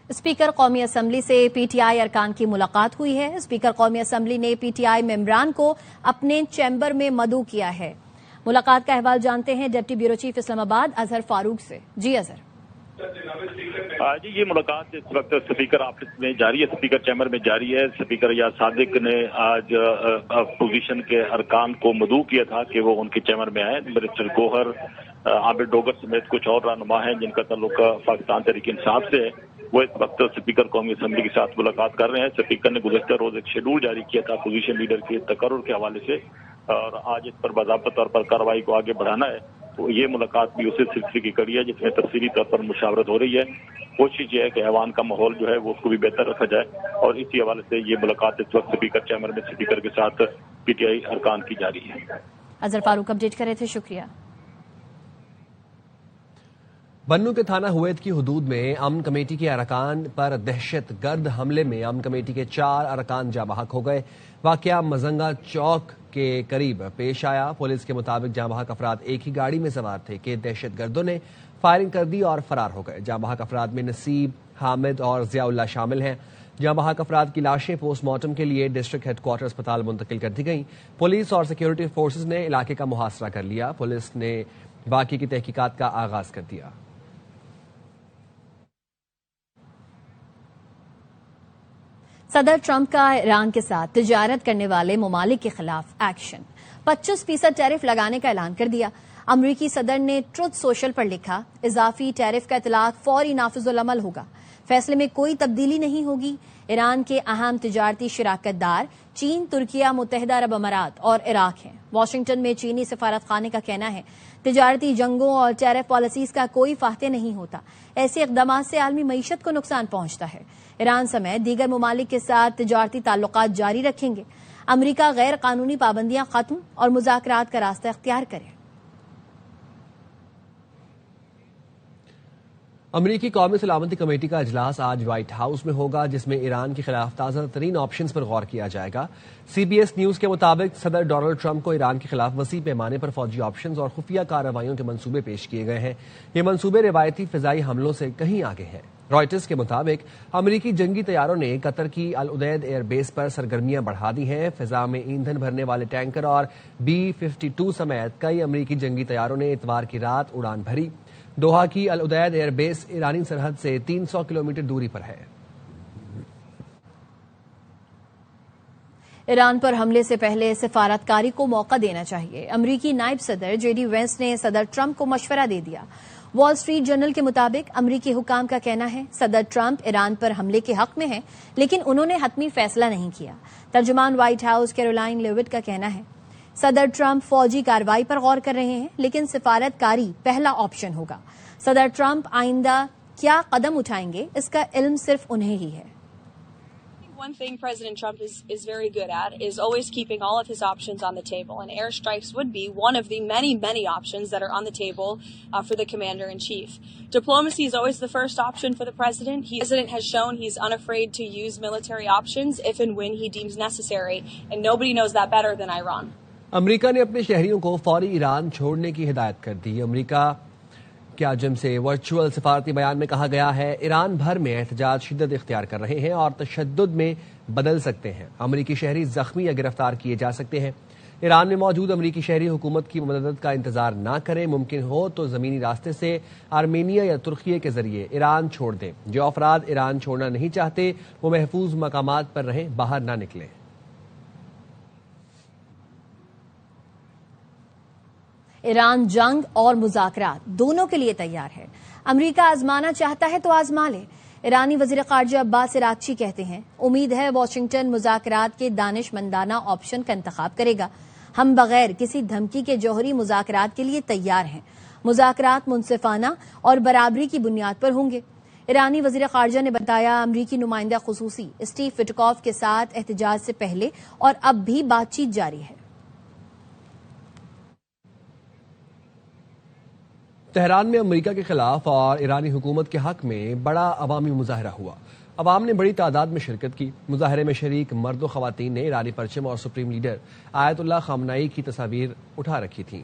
Speaker قومی assembly سے P T I ارکان کی ملاقات ہوئی ہے۔ اسپیکر قومی اسمبلی نے پی ٹی آئی ممبران کو اپنے چیمبر میں مدعو کیا ہے۔ ملاقات کا احوال جانتے ہیں ڈپٹی بیورو چیف اسلام آباد اظہر فاروق سے۔ جی اظہر۔ جی یہ ملاقات اس وقت اسپیکر آفس میں جاری ہے، اسپیکر چیمبر میں جاری ہے۔ اسپیکر ریاض صادق نے آج اپوزیشن کے ارکان کو مدعو کیا تھا کہ وہ ان کے چیمبر میں آئیں۔ برسٹر گوہر، عابد ڈوگر سمیت کچھ اور رہنما ہیں جن کا تعلق پاکستان تحریک انصاف سے ہے، وہ اس وقت اسپیکر قومی اسمبلی کے ساتھ ملاقات کر رہے ہیں۔ اسپیکر نے گزشتہ روز ایک شیڈول جاری کیا تھا اپوزیشن لیڈر کے تقرر کے حوالے سے، اور آج اس پر باضابطہ طور پر کارروائی کو آگے بڑھانا ہے۔ تو یہ ملاقات بھی اسی سلسلے کی کڑی ہے جس میں تفصیلی طور پر مشاورت ہو رہی ہے۔ کوشش یہ ہے کہ ایوان کا ماحول جو ہے وہ اس کو بھی بہتر رکھا جائے، اور اسی حوالے سے یہ ملاقات اس وقت اسپیکر چیمبر میں اسپیکر کے ساتھ پی ٹی آئی ارکان کی جاری ہے۔ اظہر فاروق اپڈیٹ کر رہے تھے، شکریہ۔ بنوں کے تھانہ ہویت کی حدود میں امن کمیٹی کے ارکان پر دہشت گرد حملے میں امن کمیٹی کے 4 ارکان جاں بحق ہو گئے۔ واقعہ مزنگا چوک کے قریب پیش آیا۔ پولیس کے مطابق جاں بحق افراد ایک ہی گاڑی میں سوار تھے کہ دہشت گردوں نے فائرنگ کر دی اور فرار ہو گئے۔ جاں بحق افراد میں نصیب، حامد اور ضیاء اللہ شامل ہیں۔ جاں بحق افراد کی لاشیں پوسٹ مارٹم کے لیے ڈسٹرکٹ ہیڈ کوارٹر اسپتال منتقل کر دی گئیں۔ پولیس اور سیکیورٹی فورسز نے علاقے کا محاصرہ کر لیا۔ پولیس نے واقعے کی تحقیقات کا آغاز کر دیا۔ صدر ٹرمپ کا ایران کے ساتھ تجارت کرنے والے ممالک کے خلاف ایکشن، 25% ٹیرف لگانے کا اعلان کر دیا۔ امریکی صدر نے ٹروتھ سوشل پر لکھا، اضافی ٹیرف کا اطلاق فوری نافذ العمل ہوگا، فیصلے میں کوئی تبدیلی نہیں ہوگی۔ ایران کے اہم تجارتی شراکت دار چین، ترکیہ، متحدہ عرب امارات اور عراق ہیں۔ واشنگٹن میں چینی سفارت خانے کا کہنا ہے تجارتی جنگوں اور ٹیرف پالیسیز کا کوئی فاتح نہیں ہوتا، ایسے اقدامات سے عالمی معیشت کو نقصان پہنچتا ہے۔ ایران سمیت دیگر ممالک کے ساتھ تجارتی تعلقات جاری رکھیں گے۔ امریکہ غیر قانونی پابندیاں ختم اور مذاکرات کا راستہ اختیار کرے۔ امریکی قومی سلامتی کمیٹی کا اجلاس آج وائٹ ہاؤس میں ہوگا، جس میں ایران کے خلاف تازہ ترین آپشنز پر غور کیا جائے گا۔ سی بی ایس نیوز کے مطابق صدر ڈونلڈ ٹرمپ کو ایران کے خلاف وسیع پیمانے پر فوجی آپشنز اور خفیہ کارروائیوں کے منصوبے پیش کیے گئے ہیں۔ یہ منصوبے روایتی فضائی حملوں سے کہیں آگے ہیں۔ رائٹرز کے مطابق امریکی جنگی طیاروں نے قطر کی العدید ایئر بیس پر سرگرمیاں بڑھا دی ہیں۔ فضا میں ایندھن بھرنے والے ٹینکر اور B-52 سمیت کئی امریکی جنگی طیاروں نے اتوار کی رات اڑان بھری۔ دوحہ کی العدید ایئر بیس ایرانی سرحد سے 300 کلومیٹر دوری پر ہے۔ ایران پر حملے سے پہلے سفارتکاری کو موقع دینا چاہیے، امریکی نائب صدر JD وینس نے صدر ٹرمپ کو مشورہ دے دیا۔ وال اسٹریٹ جرنل کے مطابق امریکی حکام کا کہنا ہے صدر ٹرمپ ایران پر حملے کے حق میں ہیں، لیکن انہوں نے حتمی فیصلہ نہیں کیا۔ ترجمان وائٹ ہاؤس کیرولائن لیوٹ کا کہنا ہے صدر ٹرمپ فوجی کارروائی پر غور کر رہے ہیں، لیکن سفارت کاری پہلا آپشن ہوگا۔ صدر ٹرمپ آئندہ کیا قدم اٹھائیں گے اس کا علم صرف انہیں ہی ہے۔ One thing President Trump is very good at is always keeping all of his options on the table, and airstrikes would be one of the many options that are on the table for the commander-in-chief. Diplomacy is always the first option for the president. The president has shown he's unafraid to use military options if and when he deems necessary, and nobody knows that better than Iran. امریکہ نے اپنے شہریوں کو فوری ایران چھوڑنے کی ہدایت کر دی۔ امریکہ کے عجم سے ورچوئل سفارتی بیان میں کہا گیا ہے ایران بھر میں احتجاج شدت اختیار کر رہے ہیں اور تشدد میں بدل سکتے ہیں۔ امریکی شہری زخمی یا گرفتار کیے جا سکتے ہیں۔ ایران میں موجود امریکی شہری حکومت کی مدد کا انتظار نہ کریں، ممکن ہو تو زمینی راستے سے آرمینیا یا ترکی کے ذریعے ایران چھوڑ دیں۔ جو افراد ایران چھوڑنا نہیں چاہتے وہ محفوظ مقامات پر رہیں، باہر نہ نکلیں۔ ایران جنگ اور مذاکرات دونوں کے لیے تیار ہے۔ امریکہ آزمانا چاہتا ہے تو آزما لے۔ ایرانی وزیر خارجہ عباس عراقچی کہتے ہیں امید ہے واشنگٹن مذاکرات کے دانش مندانہ آپشن کا انتخاب کرے گا۔ ہم بغیر کسی دھمکی کے جوہری مذاکرات کے لیے تیار ہیں۔ مذاکرات منصفانہ اور برابری کی بنیاد پر ہوں گے۔ ایرانی وزیر خارجہ نے بتایا امریکی نمائندہ خصوصی اسٹیو وٹکوف کے ساتھ احتجاج سے پہلے اور اب بھی بات چیت جاری ہے۔ تہران میں امریکہ کے خلاف اور ایرانی حکومت کے حق میں بڑا عوامی مظاہرہ ہوا۔ عوام نے بڑی تعداد میں شرکت کی۔ مظاہرے میں شریک مرد و خواتین نے ایرانی پرچم اور سپریم لیڈر آیت اللہ خامنائی کی تصاویر اٹھا رکھی تھیں۔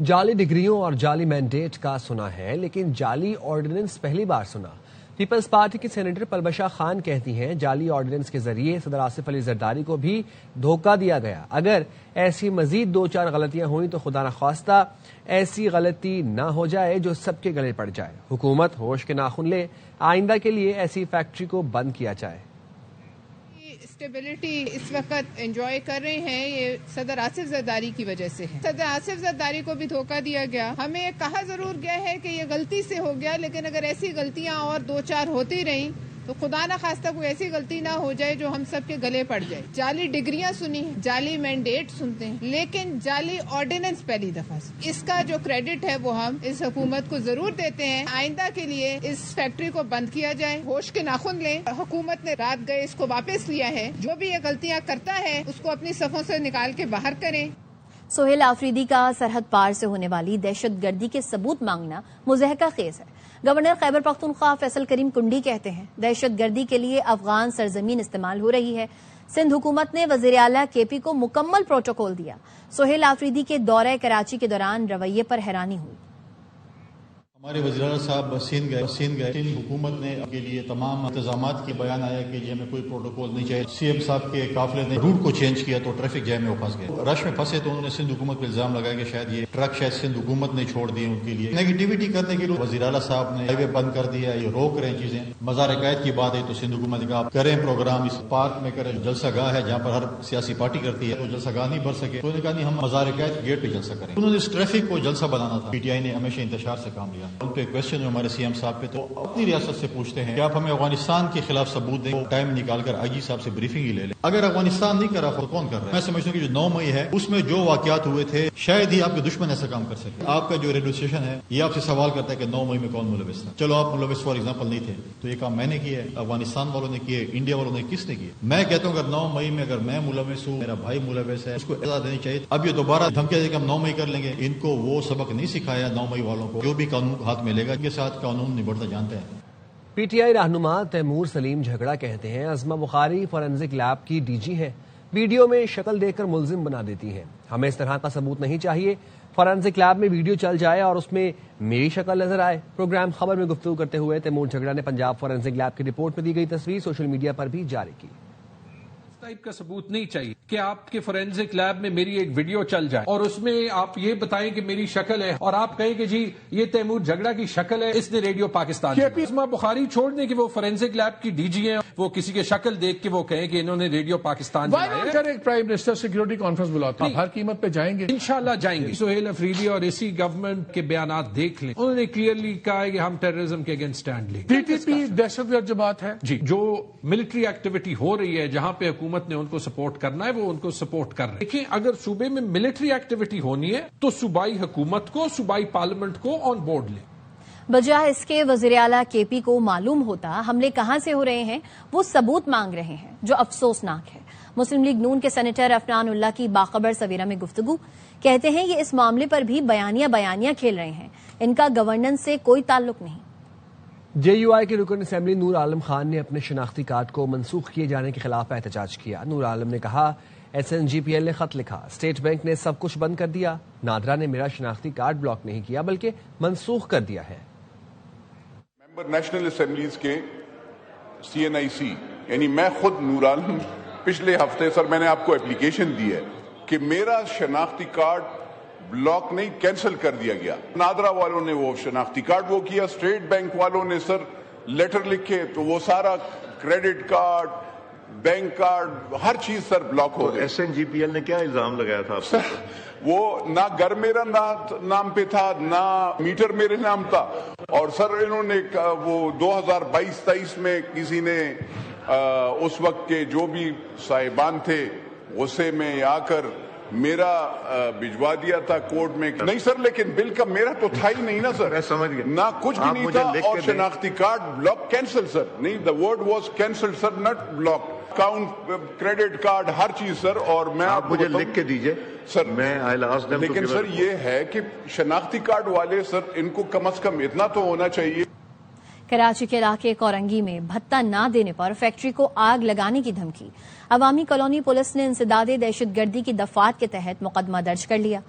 جعلی ڈگریوں اور جعلی مینڈیٹ کا سنا ہے، لیکن جعلی آرڈیننس پہلی بار سنا۔ پیپلز پارٹی کی سینیٹر پلبشا خان کہتی ہیں جعلی آرڈیننس کے ذریعے صدر آصف علی زرداری کو بھی دھوکہ دیا گیا۔ اگر ایسی مزید 2-4 غلطیاں ہوئیں تو خدا نخواستہ ایسی غلطی نہ ہو جائے جو سب کے گلے پڑ جائے۔ حکومت ہوش کے ناخن لے، آئندہ کے لیے ایسی فیکٹری کو بند کیا جائے۔ اسٹیبلٹی اس وقت انجوائے کر رہے ہیں، یہ صدر آصف زرداری کی وجہ سے ہے۔ صدر آصف زرداری کو بھی دھوکہ دیا گیا۔ ہمیں کہا ضرور گیا ہے کہ یہ غلطی سے ہو گیا، لیکن اگر ایسی غلطیاں اور 2-4 ہوتی رہیں تو خدا نخواستہ کوئی ایسی غلطی نہ ہو جائے جو ہم سب کے گلے پڑ جائے۔ جعلی ڈگریاں سنی ہیں، جعلی مینڈیٹ سنتے ہیں، لیکن جعلی آرڈیننس پہلی دفعہ سے۔ اس کا جو کریڈٹ ہے وہ ہم اس حکومت کو ضرور دیتے ہیں۔ آئندہ کے لیے اس فیکٹری کو بند کیا جائے، ہوش کے ناخن لیں۔ حکومت نے رات گئے اس کو واپس لیا ہے، جو بھی یہ غلطیاں کرتا ہے اس کو اپنی صفوں سے نکال کے باہر کریں۔ سہیل آفریدی کا سرحد پار سے ہونے والی دہشت گردی کے ثبوت مانگنا مضحکہ خیز ہے۔ گورنر خیبر پختونخوا فیصل کریم کنڈی کہتے ہیں دہشت گردی کے لیے افغان سرزمین استعمال ہو رہی ہے۔ سندھ حکومت نے وزیر اعلیٰ کے پی کو مکمل پروٹوکول دیا۔ سہیل آفریدی کے دورہ کراچی کے دوران رویے پر حیرانی ہوئی۔ ہمارے وزیر اعلیٰ صاحب سندھ گئے۔ سندھ حکومت نے کے لیے تمام انتظامات کے بیان آیا کہ یہ ہمیں کوئی پروٹوکول نہیں چاہیے۔ سی ایم صاحب کے قافلے نے روٹ کو چینج کیا تو ٹریفک جیم میں وہ پھنس گئے۔ رش میں پھنسے تو انہوں نے سندھ حکومت پہ الزام لگایا کہ شاید یہ ٹرک سندھ حکومت نے چھوڑ دیے ان کے لیے نیگیٹیوٹی کرنے کے لیے۔ وزیر اعلیٰ صاحب نے ہائی وے بند کر دیا، یہ روک رہے ہیں چیزیں۔ مزار قائد کی بات ہے تو سندھ حکومت نے کہا آپ کریں پروگرام اس پارک میں کریں، جلسہ گاہ ہے جہاں پر ہر سیاسی پارٹی کرتی ہے، تو جلسہ گاہ نہیں بھر سکے تو انہوں نے کہا نہیں ہم مزار قائد کے گیٹ پہ جلسہ کریں۔ انہوں نے اس ٹریفک کو جلسہ بنانا تھا۔ پی ٹی آئی نے ہمیشہ انتشار سے کام لیا۔ ان پہ کوشچن ہمارے سی ایم صاحب پہ تو اپنی ریاست سے پوچھتے ہیں کہ آپ ہمیں افغانستان کے خلاف ثبوت دیں، ٹائم نکال کر آئی جی صاحب سے بریفنگ ہی لے لیں۔ اگر افغانستان نہیں کرا تو کون کر رہا ہے؟ میں سمجھتا ہوں کہ جو 9 مئی ہے اس میں جو واقعات ہوئے تھے شاید ہی آپ کے دشمن ایسا کام کر سکے۔ آپ کا جو ریڈیو اسٹیشن ہے یہ آپ سے سوال کرتا ہے کہ 9 مئی میں کون ملوث تھا۔ چلو آپ ملوث فار ایگزامپل نہیں تھے تو یہ کام میں نے کیا ہے، افغانستان والوں نے کیے، انڈیا والوں نے کس نے کیے؟ میں کہتا ہوں اگر 9 مئی میں اگر میں ملوث ہوں، میرا بھائی ملوث ہے، اس کو سزا دینی چاہیے۔ اب یہ دوبارہ دھمکی دے کہ ہم 9 مئی کر لیں گے، ان کو وہ سبق نہیں سکھایا 9 مئی والوں کو۔ جو بھی قانون ہاتھ میں لے گا ان کے ساتھ قانون نبڑتا جانتے ہیں۔ پی ٹی آئی رہنما تیمور سلیم جھگڑا کہتے ہیں عظمہ بخاری فورینزک لیب کی ڈی جی ہیں، ویڈیو میں شکل دیکھ کر ملزم بنا دیتی ہیں، ہمیں اس طرح کا ثبوت نہیں چاہیے۔ فورینزک لیب میں ویڈیو چل جائے اور اس میں میری شکل نظر آئے۔ پروگرام خبر میں گفتگو کرتے ہوئے تیمور جھگڑا نے پنجاب فورینزک لیب کی رپورٹ میں دی گئی تصویر سوشل میڈیا پر بھی جاری کی۔ ٹائپ کا ثبوت نہیں چاہیے کہ آپ کے فورینزک لیب میں میری ایک ویڈیو چل جائے اور اس میں آپ یہ بتائیں کہ میری شکل ہے اور آپ کہیں کہ جی یہ تیمور جھگڑا کی شکل ہے، اس نے ریڈیو پاکستان عظمہ بخاری چھوڑ دیں کہ وہ فورینزک لیب کی ڈی جی ہیں، وہ کسی کے شکل دیکھ کے وہ کہیں کہ انہوں نے radio Pakistan prime minister security conference بلاتے ہیں، ہر قیمت پہ جائیں گے، انشاءاللہ جائیں گے۔ سہیل آفریدی اور اسی گورنمنٹ کے بیانات دیکھ لیں، انہوں نے کلیئرلی کہا ہے کہ ہم ٹیررزم کے اگینسٹ اسٹینڈ لیں گے۔ ٹی پی دہشت گرد جماعت ہے جی، جو ملٹری ایکٹیویٹی ہو رہی ہے جہاں پہ حکومت نے ان کو سپورٹ کرنا ہے وہ ان کو سپورٹ کر رہے ہیں۔ دیکھیں اگر صوبے میں ملٹری ایکٹیویٹی ہونی ہے تو صوبائی حکومت کو، صوبائی پارلیمنٹ کو آن بورڈ لیں۔ بجائے اس کے وزیر اعلیٰ کے پی کو معلوم ہوتا حملے کہاں سے ہو رہے ہیں، وہ ثبوت مانگ رہے ہیں جو افسوسناک ہے۔ مسلم لیگ نون کے سینیٹر افنان اللہ کی باخبر سویرا میں گفتگو، کہتے ہیں یہ اس معاملے پر بھی بیانیاں کھیل رہے ہیں، ان کا گورننس سے کوئی تعلق نہیں۔ جے یو آئی کے رکن اسمبلی نور عالم خان نے اپنے شناختی کارڈ کو منسوخ کیے جانے کے خلاف احتجاج کیا۔ نور عالم نے کہا S N G P L نے خط لکھا، اسٹیٹ بینک نے سب کچھ بند کر دیا، نادرا نے میرا شناختی کارڈ بلاک نہیں کیا بلکہ منسوخ کر دیا ہے۔ ممبر نیشنل اسمبلیز کے سی این آئی سی یعنی میں خود نور عالم پچھلے ہفتے سر میں نے آپ کو اپلیکیشن دی ہے کہ میرا شناختی کارڈ بلاک نہیں کینسل کر دیا گیا۔ نادرا والوں نے وہ شناختی کارڈ وہ کیا، اسٹیٹ بینک والوں نے سر لیٹر لکھے تو وہ سارا کریڈٹ کارڈ، بینک کارڈ، ہر چیز سر بلاک ہو گئی۔ S N G P L نے کیا الزام لگایا تھا آپ سر وہ نہ گھر میرا نام پہ تھا نہ میٹر میرے نام تھا، اور سر انہوں نے وہ 2022-23 میں کسی نے اس وقت کے جو بھی صاحبان تھے غصے میں آ کر میرا بھجوا دیا تھا کورٹ میں۔ نہیں سر لیکن بل کا میرا تو تھا ہی نہیں نا سر، میں سمجھ گیا، نہ کچھ بھی نہیں تھا، اور شناختی کارڈ بلاک کینسل سر، نہیں the word was cancel sir not block, account credit card ہر چیز سر۔ اور میں آپ مجھے لکھ کے دیجئے سر، میں لیکن سر یہ ہے کہ شناختی کارڈ والے سر ان کو کم از کم اتنا تو ہونا چاہیے۔ کراچی کے علاقے کورنگی میں بھتہ نہ دینے پر فیکٹری کو آگ لگانے کی دھمکی، عوامی کالونی پولیس نے انسداد دہشت گردی کی دفعات کے تحت مقدمہ درج کر لیا۔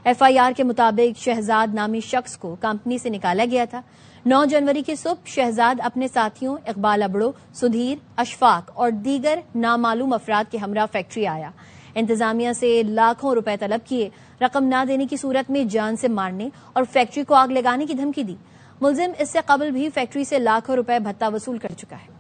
FIR کے مطابق شہزاد نامی شخص کو کمپنی سے نکالا گیا تھا۔ 9 جنوری کی صبح شہزاد اپنے ساتھیوں اقبال ابڑو، سدھیر، اشفاق اور دیگر نامعلوم افراد کے ہمراہ فیکٹری آیا۔ انتظامیہ سے لاکھوں روپے طلب کیے، رقم نہ دینے کی صورت میں جان سے مارنے اور فیکٹری کو آگ لگانے کی دھمکی دی۔ ملزم اس سے قبل بھی فیکٹری سے لاکھوں روپے بھتہ وصول کر چکا ہے۔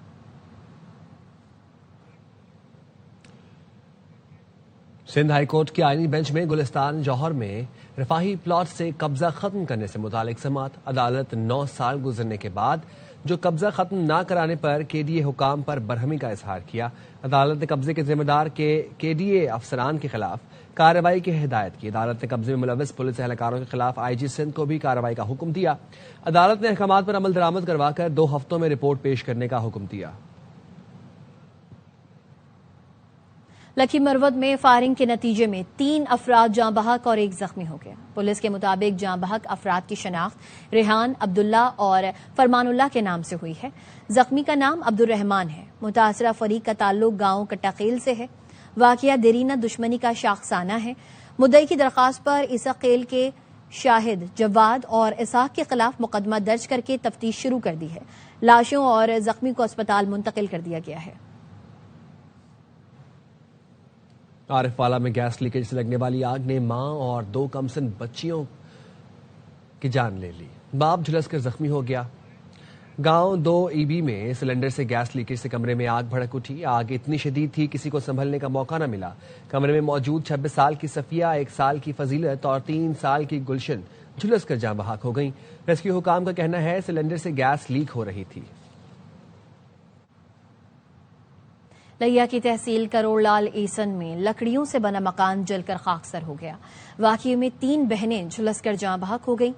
سندھ ہائی کورٹ کے آئینی بینچ میں گلستان جوہر میں رفاہی پلاٹ سے قبضہ ختم کرنے سے متعلق سماعت۔ عدالت 9 سال گزرنے کے بعد جو قبضہ ختم نہ کرانے پر KDA حکام پر برہمی کا اظہار کیا۔ عدالت نے قبضے کے ذمہ دار کے KDA افسران کے خلاف کارروائی کی ہدایت کی۔ عدالت نے قبضے میں ملوث پولیس اہلکاروں کے خلاف IG سندھ کو بھی کارروائی کا حکم دیا۔ عدالت نے احکامات پر عمل درآمد کروا کر 2 ہفتوں میں رپورٹ پیش کرنے کا حکم دیا۔ لکھی مروت میں فائرنگ کے نتیجے میں 3 افراد جاں بحق اور 1 زخمی ہو گیا۔ پولیس کے مطابق جاں بحق افراد کی شناخت ریحان، عبداللہ اور فرمان اللہ کے نام سے ہوئی ہے۔ زخمی کا نام عبد الرحمان ہے۔ متاثرہ فریق کا تعلق گاؤں کٹاخیل سے ہے۔ واقعہ دیرینہ دشمنی کا شاخسانہ ہے۔ مدعی کی درخواست پر اسحاقیل کے شاہد جواد اور اسحاق کے خلاف مقدمہ درج کر کے تفتیش شروع کر دی ہے۔ لاشوں اور زخمی کو اسپتال منتقل کر دیا گیا ہے۔ عارف والا میں گیس لیکیج سے لگنے والی آگ نے ماں اور 2 کمسن بچیوں کی جان لے لی۔ باپ جھلس کر زخمی ہو گیا۔ گاؤں 2 EB میں سلنڈر سے گیس لیکیج سے کمرے میں آگ بھڑک اٹھی۔ آگ اتنی شدید تھی کسی کو سنبھلنے کا موقع نہ ملا۔ کمرے میں موجود 26 سال کی صفیہ، 1 سال کی فضیلت اور 3 سال کی گلشن جھلس کر جاں بحق ہو گئیں۔ ریسکیو حکام کا کہنا ہے سلنڈر سے گیس لیک ہو رہی تھی۔ لیا کی تحصیل کروڑ لال ایسن میں لکڑیوں سے بنا مکان جل کر خاکسار ہو گیا۔ واقعے میں 3 بہنیں جھلس کر جاں بحق ہو گئیں۔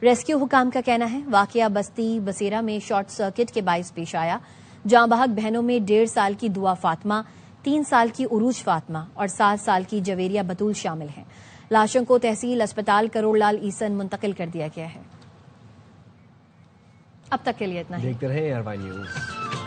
ریسکیو حکام کا کہنا ہے واقعہ بستی بسیرا میں شارٹ سرکٹ کے باعث پیش آیا۔ جاں بحق بہنوں میں 1.5 سال کی دعا فاطمہ، 3 سال کی عروج فاطمہ اور 7 سال کی جویریہ بطول شامل ہیں۔ لاشوں کو تحصیل اسپتال کروڑ لال ایسن منتقل کر دیا گیا ہے۔ اب تک کے لیے اتنا ہی۔ دیکھتے رہیں ARY نیوز۔